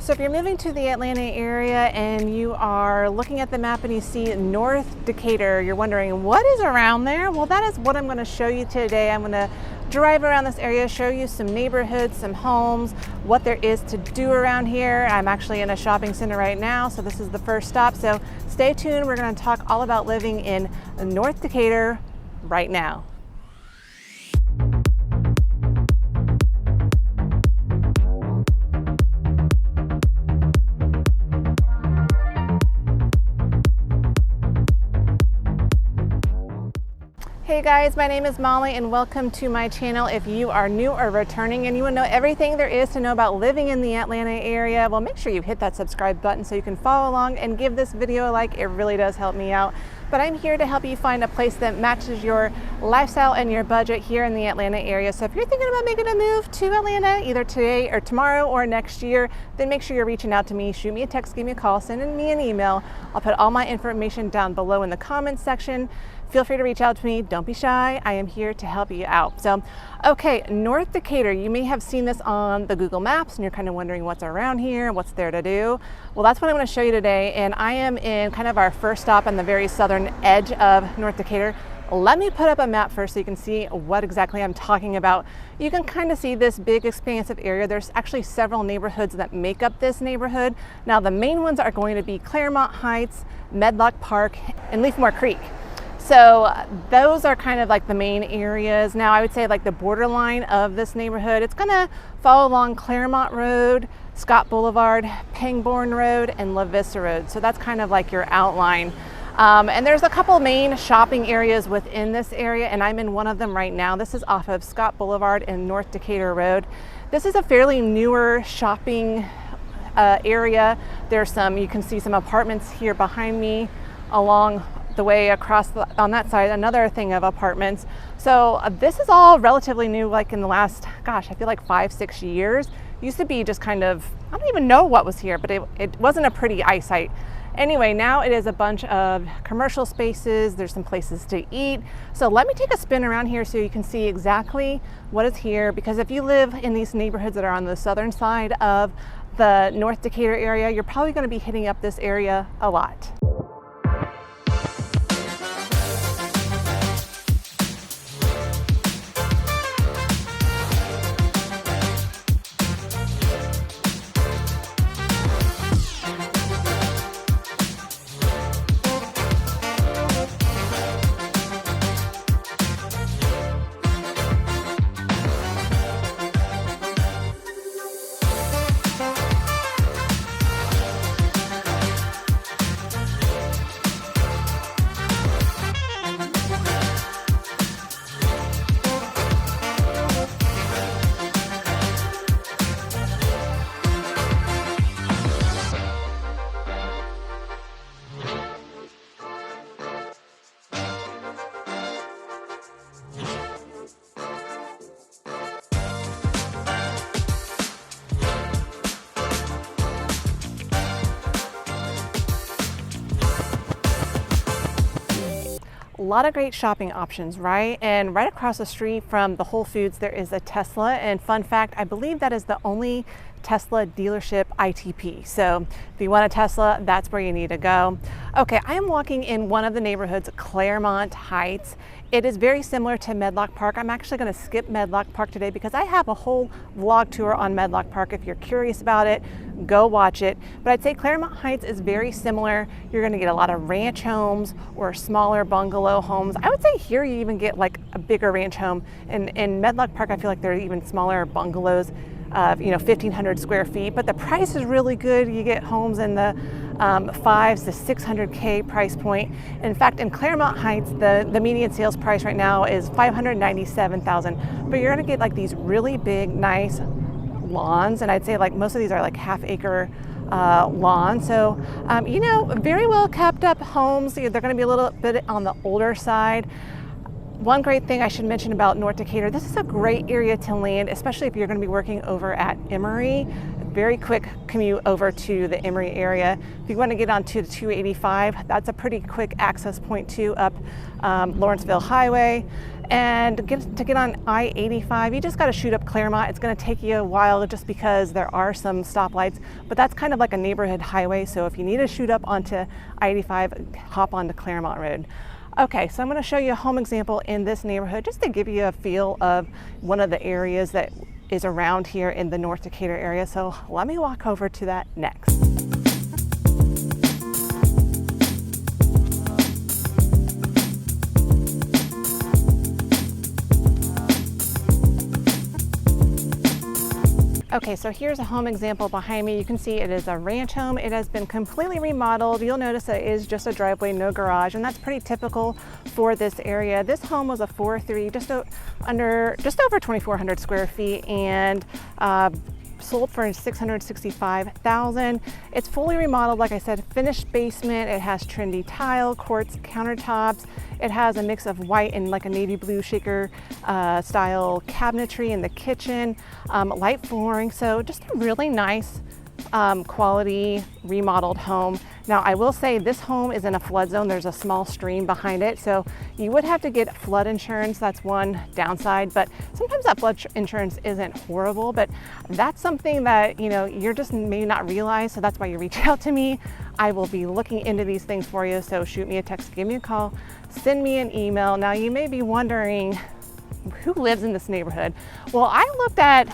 So if you're moving to the Atlanta area and you are looking at the map and you see North Decatur, you're wondering what is around there? Well, that is what I'm going to show you today. I'm going to drive around this area, show you some neighborhoods, some homes, what there is to do around here. I'm actually in a shopping center right now, so this is the first stop. So stay tuned. We're going to talk all about living in North Decatur right now. Hey guys, my name is Molly and welcome to my channel. If you are new or returning and you want to know everything there is to know about living in the Atlanta area, well, make sure you hit that subscribe button so you can follow along and give this video a like. It really does help me out. But I'm here to help you find a place that matches your lifestyle and your budget here in the Atlanta area. So if you're thinking about making a move to Atlanta, either today or tomorrow or next year, then make sure you're reaching out to me. Shoot me a text, give me a call, send me an email. I'll put all my information down below in the comments section. Feel free to reach out to me. Don't be shy. I am here to help you out. So, okay, North Decatur. You may have seen this on the Google Maps and you're kind of wondering what's around here, what's there to do. Well, that's what I'm going to show you today. And I am in kind of our first stop on the very southern edge of North Decatur. Let me put up a map first so you can see what exactly I'm talking about. You can kind of see this big expansive area. There's actually several neighborhoods that make up this neighborhood. Now, the main ones are going to be Clairmont Heights, Medlock Park, and Leafmore Creek. So those are kind of like the main areas. Now I would say like the borderline of this neighborhood, it's gonna follow along Claremont Road, Scott Boulevard, Pangbourne Road, and La Vista Road. So that's kind of like your outline. And there's a couple main shopping areas within this area, and I'm in one of them right now. This is off of Scott Boulevard and North Decatur Road. This is a fairly newer shopping area. There's you can see some apartments here behind me along the way across on that side, another thing of apartments. So this is all relatively new, like in the last, gosh, I feel like 5-6 years. Used to be just kind of, I don't even know what was here, but it wasn't a pretty eyesight. Anyway, now it is a bunch of commercial spaces. There's some places to eat. So let me take a spin around here so you can see exactly what is here, because if you live in these neighborhoods that are on the southern side of the North Decatur area, you're probably going to be hitting up this area a lot. A lot of great shopping options, right? And right across the street from the Whole Foods, there is a Tesla. And fun fact, I believe that is the only Tesla dealership ITP. So if you want a Tesla, that's where you need to go. Okay, I am walking in one of the neighborhoods, Clairmont Heights. It is very similar to Medlock Park. I'm actually going to skip Medlock Park today because I have a whole vlog tour on Medlock Park. If you're curious about it, go watch it. But I'd say Clairmont Heights is very similar. You're going to get a lot of ranch homes or smaller bungalow homes. I would say here you even get like a bigger ranch home. In Medlock Park, I feel like there are even smaller bungalows of 1,500 square feet, but the price is really good. You get homes in the 5 to 600K price point. In fact, in Clairmont Heights, the median sales price right now is $597,000, but you're gonna get like these really big, nice lawns, and I'd say like most of these are like half-acre lawns. So, very well kept up homes. They're gonna be a little bit on the older side. One great thing I should mention about North Decatur, this is a great area to land, especially if you're going to be working over at Emory. Very quick commute over to the Emory area. If you want to get onto the 285, that's a pretty quick access point too, up Lawrenceville Highway. And to get on I-85, you just got to shoot up Clairmont. It's going to take you a while just because there are some stoplights, but that's kind of like a neighborhood highway. So if you need to shoot up onto I-85, hop onto Clairmont Road. Okay, so I'm going to show you a home example in this neighborhood just to give you a feel of one of the areas that is around here in the North Decatur area. So let me walk over to that next. Okay, so here's a home example behind me. You can see it is a ranch home. It has been completely remodeled. You'll notice that it is just a driveway, no garage, and that's pretty typical for this area. This home was a 4.3, just over 2,400 square feet, and sold for $665,000. It's fully remodeled, like I said, finished basement. It has trendy tile, quartz countertops. It has a mix of white and like a navy blue shaker style cabinetry in the kitchen, light flooring. So just a really nice quality remodeled home. Now I will say this home is in a flood zone. There's a small stream behind it, so you would have to get flood insurance. That's one downside, but sometimes that flood insurance isn't horrible, but that's something that you're just may not realize. So that's why you reach out to me. I will be looking into these things for you. So shoot me a text, give me a call, send me an email. Now you may be wondering who lives in this neighborhood. Well, I looked at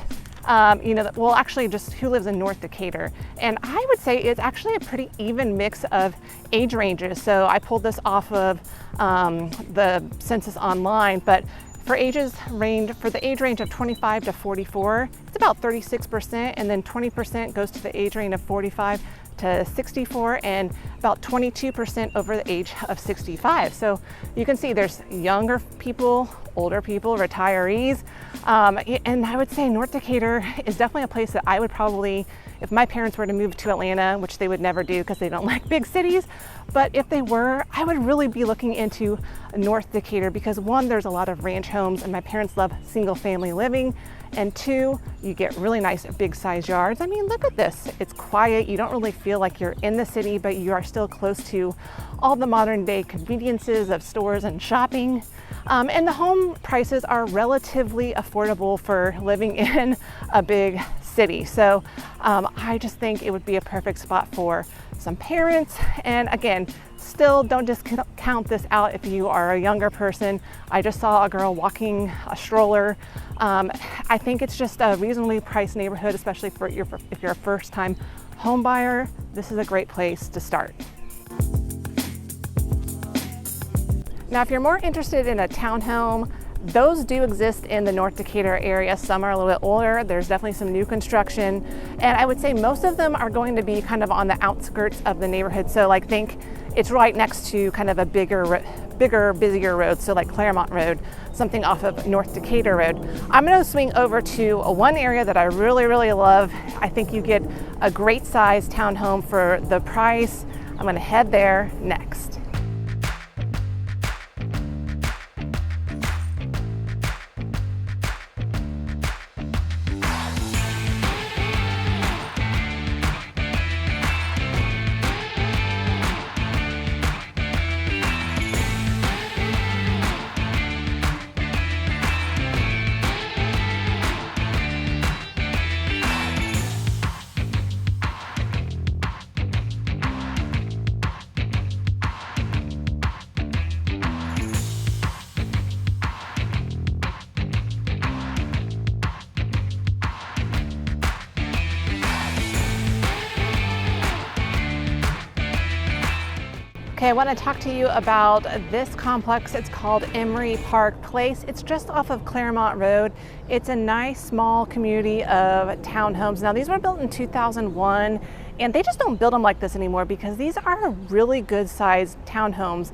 actually just who lives in North Decatur. And I would say it's actually a pretty even mix of age ranges. So I pulled this off of the census online, but for the age range of 25 to 44, it's about 36%, and then 20% goes to the age range of 45 to 64, and about 22% over the age of 65. So you can see there's younger people, older people, retirees, and I would say North Decatur is definitely a place that I would probably, if my parents were to move to Atlanta, which they would never do because they don't like big cities, but if they were, I would really be looking into North Decatur because one, there's a lot of ranch homes and my parents love single family living, and two, you get really nice big size yards. I mean, look at this. It's quiet. You don't really feel like you're in the city, but you are still close to all the modern day conveniences of stores and shopping. And the home prices are relatively affordable for living in a big city. So I just think it would be a perfect spot for some parents. And again, still don't discount this out if you are a younger person. I just saw a girl walking a stroller. I think it's just a reasonably priced neighborhood, especially if you're a first-time home buyer. This is a great place to start. Now, if you're more interested in a townhome, those do exist in the North Decatur area. Some are a little bit older. There's definitely some new construction. And I would say most of them are going to be kind of on the outskirts of the neighborhood. So like think it's right next to kind of a bigger, busier road. So like Clairmont Road, something off of North Decatur Road. I'm gonna swing over to one area that I really, really love. I think you get a great size townhome for the price. I'm gonna head there next. Okay, I want to talk to you about this complex. It's called Emory Parc Place. It's just off of Clairmont Road. It's a nice small community of townhomes. Now these were built in 2001 and they just don't build them like this anymore because these are really good sized townhomes.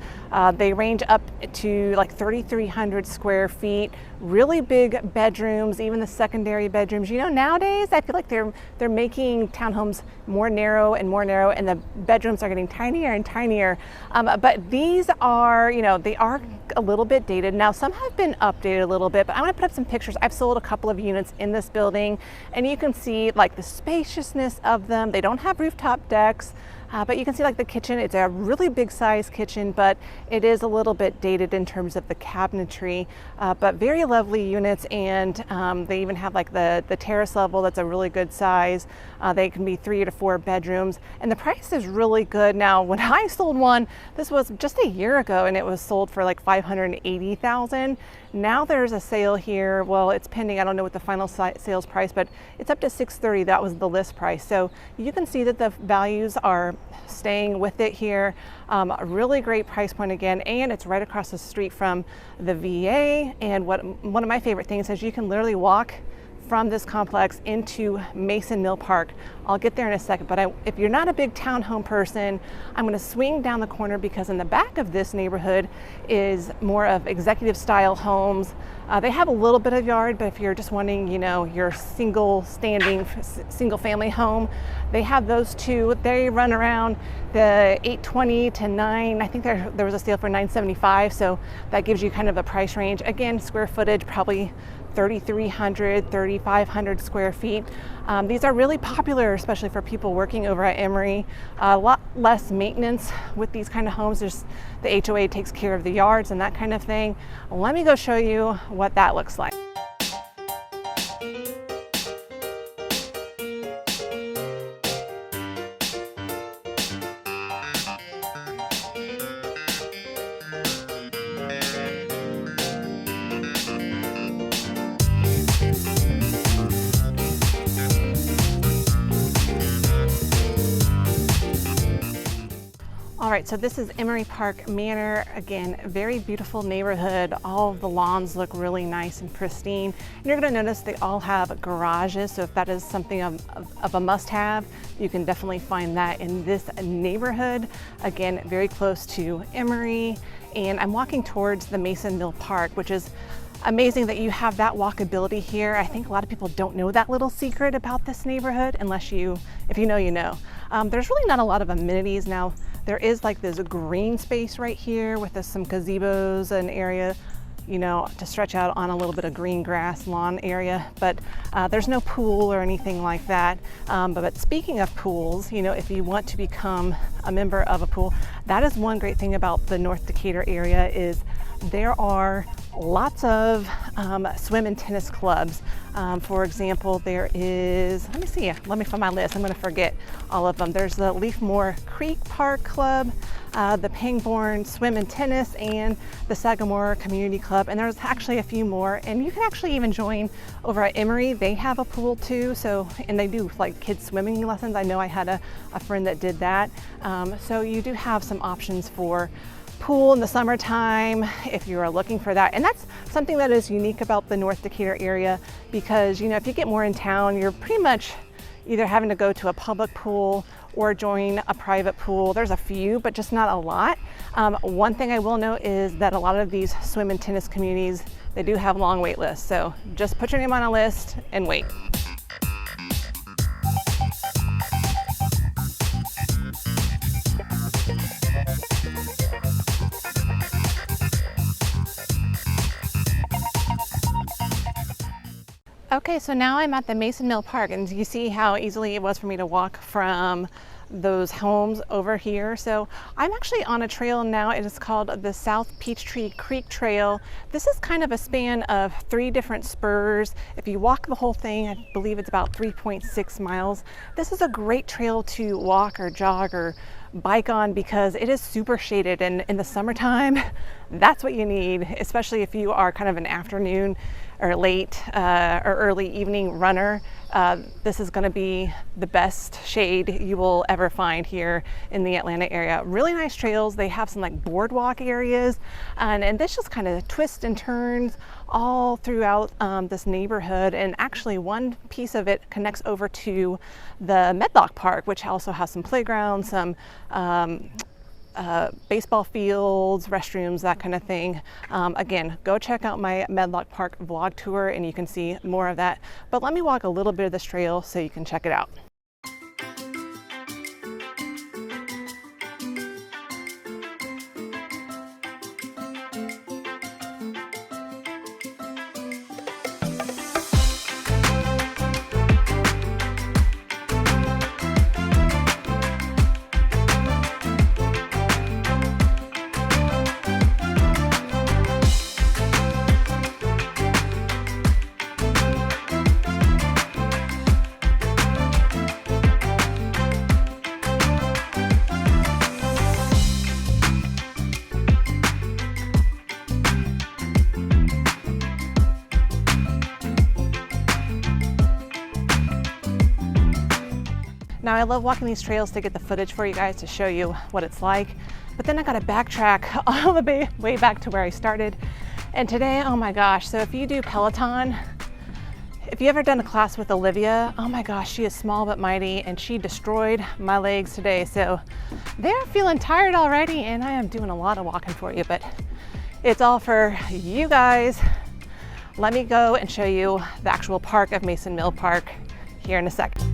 They range up to like 3,300 square feet, really big bedrooms, even the secondary bedrooms. You know, nowadays I feel like they're making townhomes more narrow, and the bedrooms are getting tinier and tinier. But these are, you know, they are a little bit dated. Now some have been updated a little bit, but I'm gonna put up some pictures. I've sold a couple of units in this building, and you can see like the spaciousness of them. They don't have rooftop decks. But you can see like the kitchen, it's a really big size kitchen, but it is a little bit dated in terms of the cabinetry, but very lovely units. And they even have like the terrace level, that's a really good size. They can be 3 to 4 bedrooms, and the price is really good. Now, when I sold one, this was just a year ago, and it was sold for like $580,000. Now there's a sale here. Well, it's pending. I don't know what the final sales price, but it's up to $630. That was the list price. So you can see that the values are staying with it here. A really great price point again, and it's right across the street from the VA. And one of my favorite things is you can literally walk from this complex into Mason Mill Park. I'll get there in a second, but if you're not a big townhome person, I'm gonna swing down the corner, because in the back of this neighborhood is more of executive style homes. They have a little bit of yard, but if you're just wanting, you know, your single family home, they have those too. They run around the $820 to $9. I think there was a sale for $975, so that gives you kind of a price range. Again, square footage, probably 3,300, 3,500 square feet. These are really popular, especially for people working over at Emory. A lot less maintenance with these kind of homes. There's the HOA takes care of the yards and that kind of thing. Let me go show you what that looks like. All right, so this is Emory Park Manor. Again, very beautiful neighborhood. All of the lawns look really nice and pristine. And you're gonna notice they all have garages, so if that is something of a must-have, you can definitely find that in this neighborhood. Again, very close to Emory. And I'm walking towards the Mason Mill Park, which is amazing that you have that walkability here. I think a lot of people don't know that little secret about this neighborhood, unless if you know, you know. There's really not a lot of amenities. Now, there is like this green space right here with some gazebos, an area, you know, to stretch out on a little bit of green grass lawn area, but there's no pool or anything like that. But speaking of pools, you know, if you want to become a member of a pool, that is one great thing about the North Decatur area, is there are lots of swim and tennis clubs. For example, there is, let me find my list, I'm gonna forget all of them. There's the Leafmore Creek Park Club, the Pangbourne Swim and Tennis, and the Sagamore Community Club, and there's actually a few more. And you can actually even join over at Emory. They have a pool too, and they do like kids swimming lessons. I know I had a friend that did that. So you do have some options for pool in the summertime if you are looking for that. And that's something that is unique about the North Decatur area, because, you know, if you get more in town, you're pretty much either having to go to a public pool or join a private pool. There's a few, but just not a lot. One thing I will note is that a lot of these swim and tennis communities, they do have long wait lists. So just put your name on a list and wait. Okay, so now I'm at the Mason Mill Park, and you see how easily it was for me to walk from those homes over here. So I'm actually on a trail now. It is called the South Peachtree Creek Trail. This is kind of a span of 3 different spurs. If you walk the whole thing, I believe it's about 3.6 miles. This is a great trail to walk or jog or bike on, because it is super shaded, and in the summertime, that's what you need, especially if you are kind of an afternoon or late or early evening runner. This is going to be the best shade you will ever find here in the Atlanta area. Really nice trails. They have some like boardwalk areas, and this just kind of twists and turns all throughout this neighborhood. And actually one piece of it connects over to the Medlock Park, which also has some playgrounds, some baseball fields, restrooms, that kind of thing. Again, go check out my Medlock Park vlog tour and you can see more of that. But let me walk a little bit of this trail so you can check it out. Now I love walking these trails to get the footage for you guys to show you what it's like, but then I gotta backtrack all the way back to where I started. And today, oh my gosh, so if you do Peloton, if you ever done a class with Olivia, oh my gosh, she is small but mighty and she destroyed my legs today. So they're feeling tired already and I am doing a lot of walking for you, but it's all for you guys. Let me go and show you the actual park of Mason Mill Park here in a second.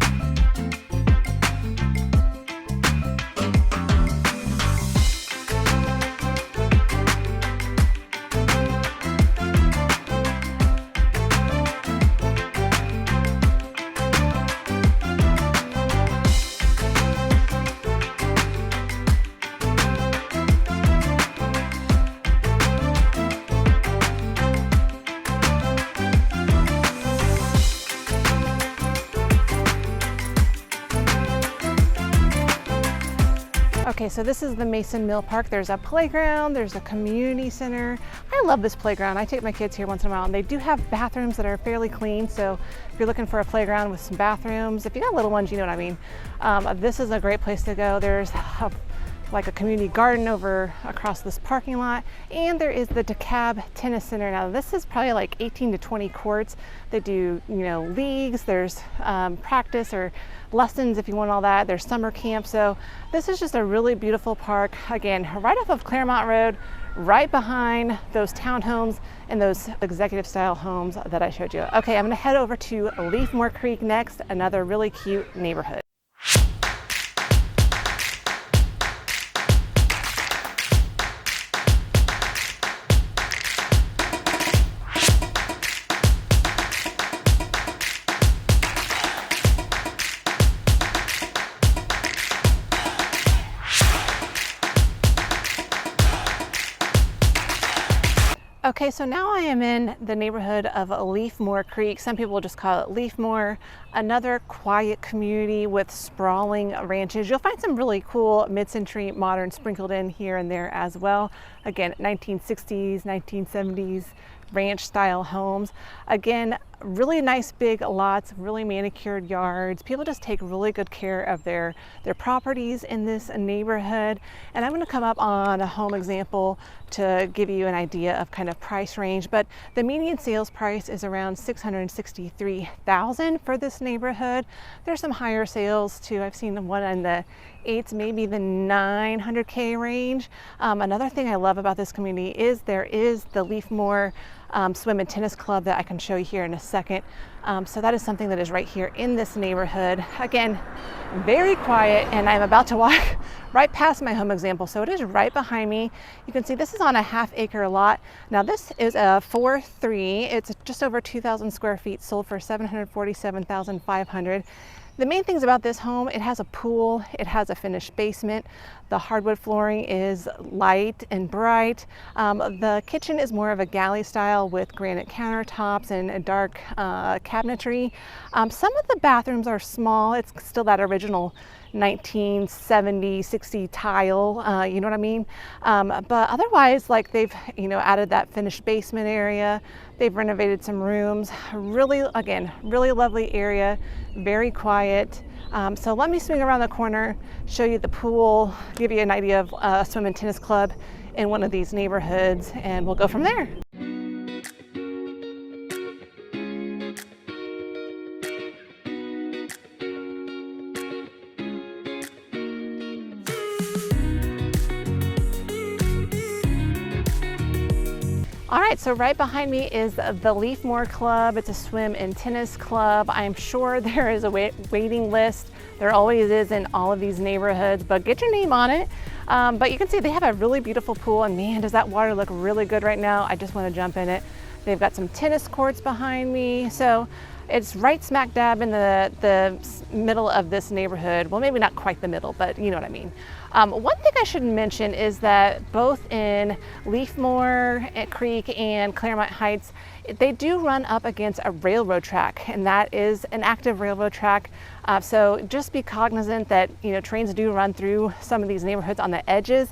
Okay, so this is the Mason Mill Park. There's a playground, there's a community center. I love this playground. I take my kids here once in a while and they do have bathrooms that are fairly clean. So if you're looking for a playground with some bathrooms, if you got little ones, you know what I mean. This is a great place to go. There's like a community garden over across this parking lot, and there is the Dekalb tennis center. Now this is probably like 18 to 20 courts. They do, you know, leagues, there's practice or lessons if you want all that. There's summer camp. So this is just a really beautiful park. Again, right off of Clairmont Road, right behind those townhomes and those executive style homes that I showed you. Okay, I'm gonna head over to Leafmore Creek next, another really cute neighborhood. Okay, so now I am in the neighborhood of Leafmore Creek. Some people just call it Leafmore. Another quiet community with sprawling ranches. You'll find some really cool mid-century modern sprinkled in here and there as well. Again, 1960s, 1970s ranch style homes. Again, really nice big lots, really manicured yards. People just take really good care of their properties in this neighborhood. And I'm going to come up on a home example to give you an idea of kind of price range, but the median sales price is around $663,000 for this neighborhood. There's some higher sales too. I've seen one in the 8s, maybe the 900K range. Another thing I love about this community is there is the Leafmore swim and tennis club that I can show you here in a second. So that is something that is right here in this neighborhood. Again, very quiet, and I'm about to walk right past my home example. So it is right behind me. You can see this is on a half-acre lot. Now this is a 4-3. It's just over 2,000 square feet, sold for $747,500. The main things about this home, it has a pool, it has a finished basement, the hardwood flooring is light and bright. The kitchen is more of a galley style with granite countertops and a dark cabinetry. Some of the bathrooms are small. It's still that original 1970, 60 tile, you know what I mean? But otherwise, like they've, you know, added that finished basement area. They've renovated some rooms. Really, again, really lovely area, very quiet. So let me swing around the corner, show you the pool, give you an idea of a swim and tennis club in one of these neighborhoods, and we'll go from there. All right, so right behind me is the Leafmore Club. It's a swim and tennis club. I'm sure there is a waiting list. There always is in all of these neighborhoods, but get your name on it. But you can see they have a really beautiful pool, and man, does that water look really good right now. I just want to jump in it. They've got some tennis courts behind me. So it's right smack dab in the middle of this neighborhood. Well, maybe not quite the middle, but you know what I mean. One thing I should mention is that both in Leafmore Creek and Clairmont Heights, they do run up against a railroad track, and that is an active railroad track. So just be cognizant that, you know, trains do run through some of these neighborhoods on the edges.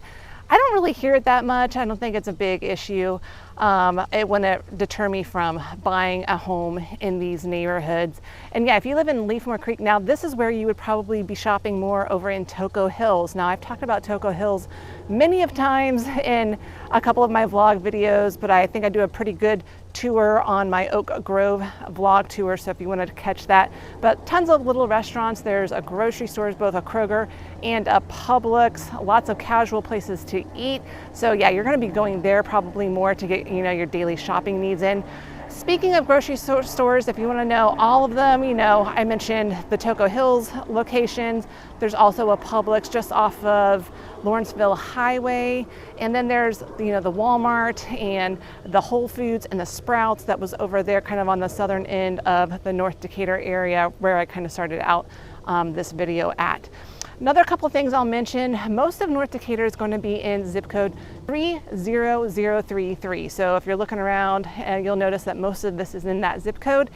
I don't really hear it that much. I don't think it's a big issue. It wouldn't deter me from buying a home in these neighborhoods. And yeah, if you live in Leafmore Creek, now this is where you would probably be shopping more over in Toco Hills. Now I've talked about Toco Hills many of times in a couple of my vlog videos, but I think I do a pretty good tour on my Oak Grove vlog tour, so if you wanted to catch that. But tons of little restaurants. There's a grocery stores, both a Kroger and a Publix, lots of casual places to eat. So yeah, you're going to be going there probably more to get, you know, your daily shopping needs in. Speaking of grocery stores, if you want to know all of them, you know, I mentioned the Toco Hills locations. There's also a Publix just off of Lawrenceville Highway. And then there's, you know, the Walmart and the Whole Foods and the Sprouts that was over there kind of on the southern end of the North Decatur area where I kind of started out this video at. Another couple of things I'll mention, most of North Decatur is going to be in zip code 30033. So if you're looking around, you'll notice that most of this is in that zip code.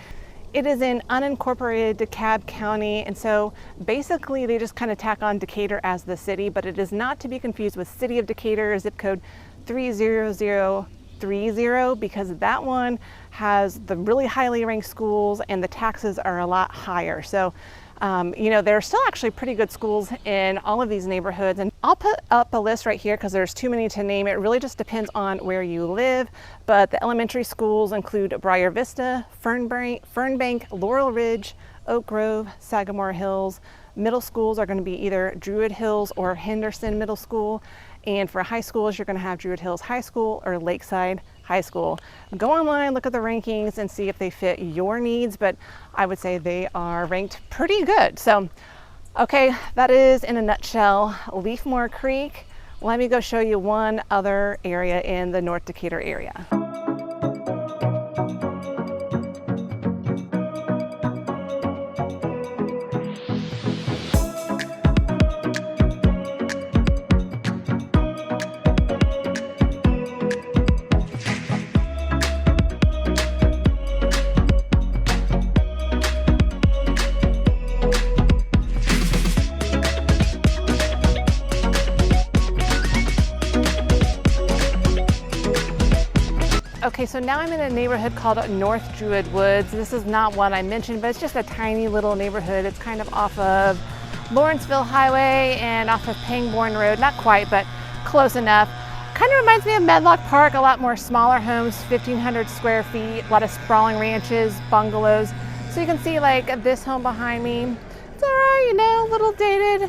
It is in unincorporated Dekalb County, and so basically they just kind of tack on Decatur as the city, but it is not to be confused with City of Decatur, zip code 30030, because that one has the really highly ranked schools and the taxes are a lot higher. So you know, there are still actually pretty good schools in all of these neighborhoods, and I'll put up a list right here because there's too many to name. It really just depends on where you live, but the elementary schools include Briar Vista, Fernbank, Laurel Ridge, Oak Grove, Sagamore Hills. Middle schools are going to be either Druid Hills or Henderson Middle School, and for high schools you're going to have Druid Hills High School or Lakeside High School. Go online, look at the rankings and see if they fit your needs, but I would say they are ranked pretty good. So, okay, that is in a nutshell Leafmore Creek. Let me go show you one other area in the North Decatur area. Okay, so now I'm in a neighborhood called North Druid Woods. This is not one I mentioned, but it's just a tiny little neighborhood. It's kind of off of Lawrenceville Highway and off of Pangbourne Road. Not quite, but close enough. Kind of reminds me of Medlock Park, a lot more smaller homes, 1,500 square feet, a lot of sprawling ranches, bungalows. So you can see like this home behind me. It's all right, you know, a little dated,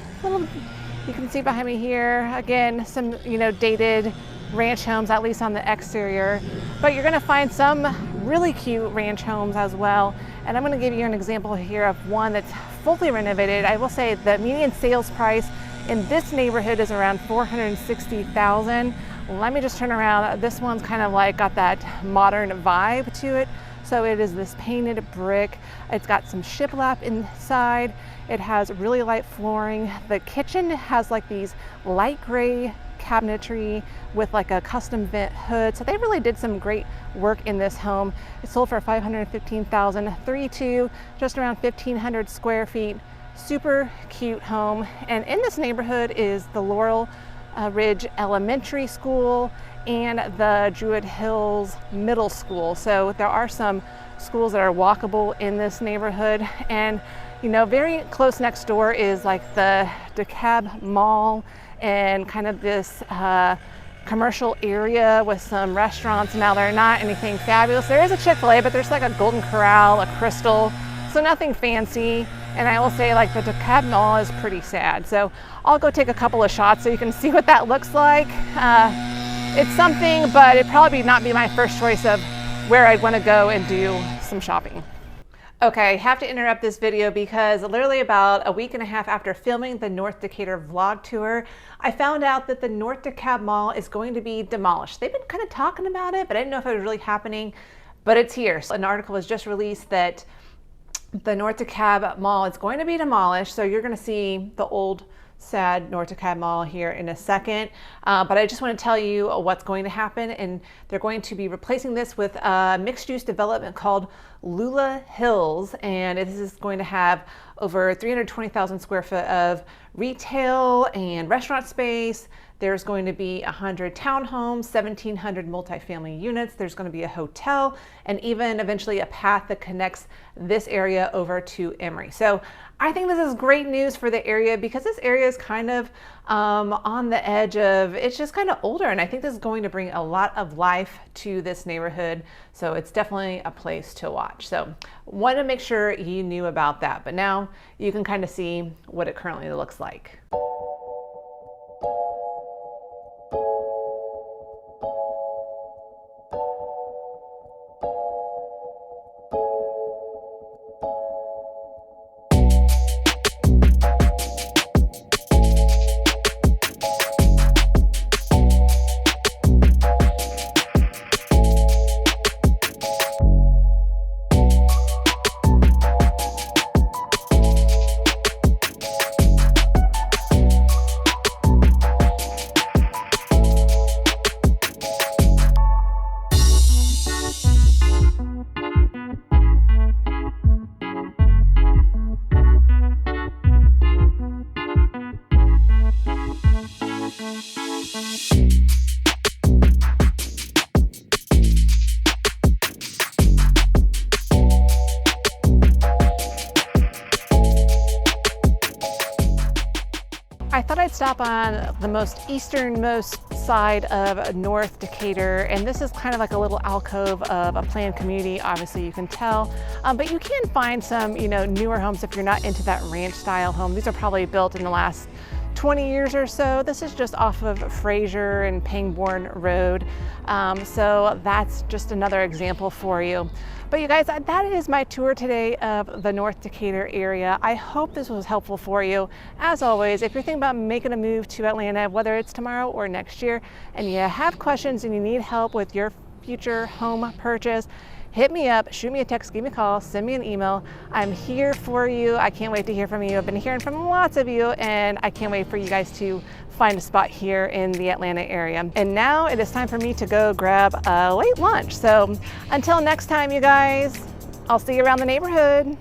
you can see behind me here, again, some, you know, dated ranch homes, at least on the exterior, but you're going to find some really cute ranch homes as well. And I'm going to give you an example here of one that's fully renovated. I will say the median sales price in this neighborhood is around $460,000. Let me just turn around. This one's kind of like got that modern vibe to it. So it is this painted brick. It's got some shiplap inside. It has really light flooring. The kitchen has like these light gray cabinetry with like a custom vent hood. So they really did some great work in this home. It sold for $515,000, 32, just around 1,500 square feet. Super cute home. And in this neighborhood is the Laurel Ridge Elementary School and the Druid Hills Middle School. So there are some schools that are walkable in this neighborhood. And you know, very close next door is like the Dekalb Mall and kind of this commercial area with some restaurants. Now they're not anything fabulous. There is a Chick-fil-A, but there's like a Golden Corral, a Crystal, so nothing fancy. And I will say like the Dekalb Mall is pretty sad. So I'll go take a couple of shots so you can see what that looks like. it's something, but it'd probably not be my first choice of where I'd want to go and do some shopping. Okay, I have to interrupt this video because literally about a week and a half after filming the North Decatur vlog tour, I found out that the North Decatur Mall is going to be demolished. They've been kind of talking about it, but I didn't know if it was really happening, but it's here. So an article was just released that the North Decatur Mall is going to be demolished. So you're going to see the old sad North Decatur Mall here in a second, but I just want to tell you what's going to happen, and they're going to be replacing this with a mixed-use development called Lula Hills, and this is going to have over 320,000 square foot of retail and restaurant space. There's going to be 100 townhomes, 1,700 multifamily units. There's going to be a hotel, and even eventually a path that connects this area over to Emory. So I think this is great news for the area because this area is kind of on the edge of, it's just kind of older, and I think this is going to bring a lot of life to this neighborhood. So it's definitely a place to watch. So wanted to make sure you knew about that, but now you can kind of see what it currently looks like. I thought I'd stop on the most easternmost side of North Decatur, and this is kind of like a little alcove of a planned community, obviously you can tell, but you can find some, newer homes if you're not into that ranch style home. These are probably built in the last 20 years or so. This is just off of Fraser and Pangbourne Road. So that's just another example for you. But you guys, that is my tour today of the North Decatur area. I hope this was helpful for you. As always, if you're thinking about making a move to Atlanta, whether it's tomorrow or next year, and you have questions and you need help with your future home purchase, hit me up, shoot me a text, give me a call, send me an email. I'm here for you. I can't wait to hear from you. I've been hearing from lots of you, and I can't wait for you guys to find a spot here in the Atlanta area. And now it is time for me to go grab a late lunch. So until next time, you guys, I'll see you around the neighborhood.